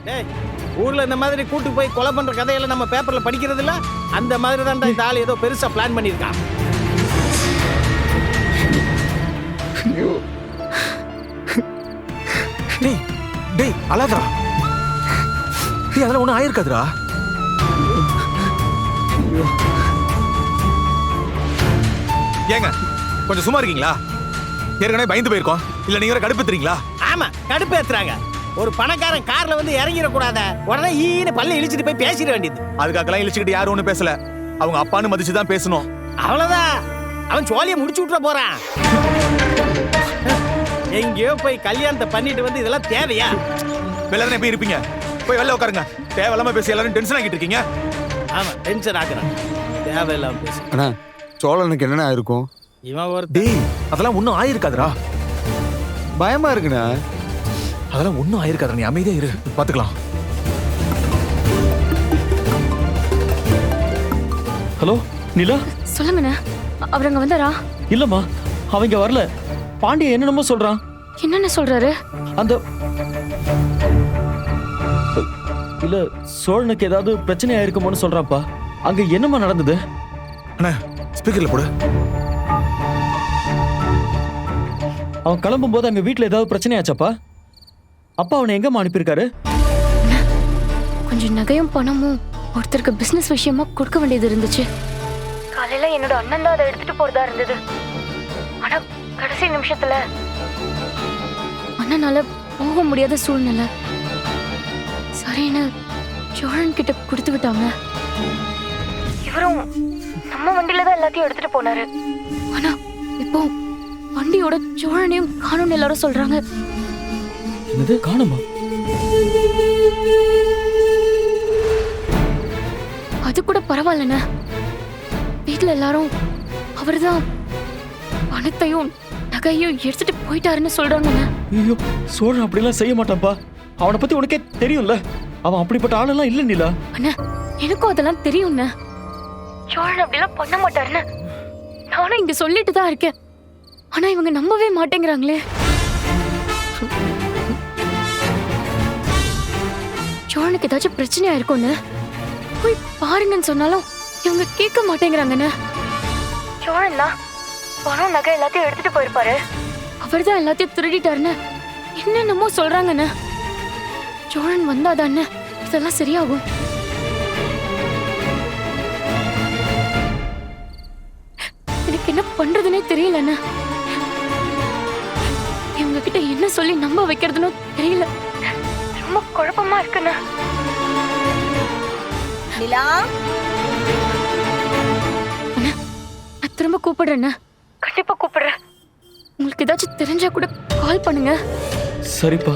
டேய், ஊர்ல இந்த மாதிரி கூட்டு போய் கொலை பண்ற கதையெல்லாம் நம்ம பேப்பர்ல படிக்கிறது இல்ல. அந்த மாதிரி தான் இந்த ஆள் ஏதோ பெருசா பிளான் பண்ணிருக்கான். டேய் டேய் அழாதடா. டேய் அதெல்லாம் ஒன்றும் ஆயிருக்காதுடா. ஏங்க கொஞ்சம் சும்மா இருக்கீங்களா? ஏற்கனவே பயந்து போயிருக்கோம். இல்ல நீங்க கடுப்புத்துறீங்களா? ஆமா, கடுப்பு ஏத்துறாங்க. ஒரு பணக்காரன் கார்ல வந்து இறங்கிடக்கூடாத, உடனே ஈன்னு பல்ல இழிச்சிட்டு போய் பேசிட வேண்டியது. அதுக்காகலாம் இழிச்சுக்கிட்டு யாரும் ஒன்றும் பேசல. அவங்க அப்பான்னு மதிச்சுதான் பேசணும். அவ்வளவுதான். அவன் சோழியை முடிச்சு விட்டுற போறான். எங்கேயோ போய் கல்யாணத்தை பண்ணிட்டு வந்து இதெல்லாம் தேவையா? வெளில போய் இருப்பீங்க, போய் வெளில உட்காருங்க. தேவையில்லாம பேசி எல்லாரும் டென்ஷன் ஆகிட்டு இருக்கீங்க. ஆமா, டென்ஷன் ஆக்குறான். தேவையில்லாம பேசு. அண்ணா சோழனுக்கு என்னென்ன இருக்கும்? இவன் ஒரு டேய் அதெல்லாம் ஒன்றும் ஆயிருக்காதுடா. பயமா இருக்குண்ணா. அதெல்லாம் ஒன்றும் ஆயிருக்காதுடா. நீ அமைதியா இரு, பாத்துக்கலாம். ஹலோ நிலா. சொல்லுங்கண்ணா, அவர் அங்க வந்தாரா? இல்லம்மா, அவங்க வரல. பாண்டிய என்னென்னமோ சொல்றான். என்னென்ன சொல்றாரு? அந்த இல்ல சோழனுக்கு ஏதாவது பிரச்சனை ஆயிருக்குமோன்னு சொல்றான்ப்பா. அங்க என்னம்மா நடந்தது? அண்ணா ஸ்பீக்கர்ல போடு. அவன் கிளம்பும் போது அங்க வீட்டுல ஏதாவது பிரச்சனை ஆச்சாப்பா? அப்பா அவனை எங்கம்மா அனுப்பியிருக்காரு? கொஞ்சம் நகையும் பணமும் ஒருத்தருக்கு பிசினஸ் விஷயமா கொடுக்க வேண்டியது இருந்துச்சு. காலையில என்னோட அண்ணன் தான் அதை எடுத்துட்டு போறதா இருந்தது. ஆனா கடைசி நிமிஷத்துல அண்ணனால போக முடியாத சூழ்நிலை. சரின்னு சோழன் கிட்ட கொடுத்து விட்டாங்க. இவரும் நம்ம வண்டியில தான் எல்லாத்தையும் எடுத்துட்டு போனாரு. ஆனா இப்போ வண்டியோட சோழனையும் காணும்னு எல்லாரும் சொல்றாங்க. என்னது காணுமா? அது கூட பரவாயில்லண்ண. வீட்டுல எல்லாரும் அவர்தான் பணத்தையும் நகையும் எடுத்துட்டு போயிட்டாருன்னு சொல்றாங்கண்ண. ஐயோ சோழன் அப்படிலாம் செய்ய மாட்டான்ப்பா. அவனை பத்தி உனக்கே தெரியும்ல. அவன் அப்படிப்பட்ட ஆளெல்லாம் இல்ல நிலா. அண்ணா எனக்கும் அதெல்லாம் தெரியும்ண்ண. சோழன் அப்படிலாம் பண்ண மாட்டாருன்னு நானும் இங்க சொல்லிட்டு தான் இருக்கேன். ஆனா இவங்க நம்பவே மாட்டேங்கிறாங்களே. சோழனுக்கு ஏதாச்சும் பிரச்சனையா இருக்கும்னு போய் பாருங்கன்னு சொன்னாலும் இவங்க கேட்க மாட்டேங்கிறாங்கண்ணே. சோழன் தான் பணம் நகை எல்லாத்தையும் எடுத்துட்டு போயிருப்பாரு. அவர் தான் எல்லாத்தையும் திருடிட்டாருன்னு என்னென்னமோ சொல்றாங்கண்ணே. சோழன் வந்தாதான்னு இதெல்லாம் சரியாகும். எனக்கு என்ன பண்றதுன்னே தெரியலண்ணே. இவங்க கிட்ட என்ன சொல்லி நம்ப வைக்கிறதுன்னு தெரியல. ரொம்ப குழப்பமா இருக்குண்ணே. நிலா, அண்ணா நான் திரும்ப கூப்பிடுறேண்ணே. கண்டிப்பா கூப்பிடுறேன். உங்களுக்கு ஏதாச்சும் தெரிஞ்சா கூட கால் பண்ணுங்க. சரிப்பா.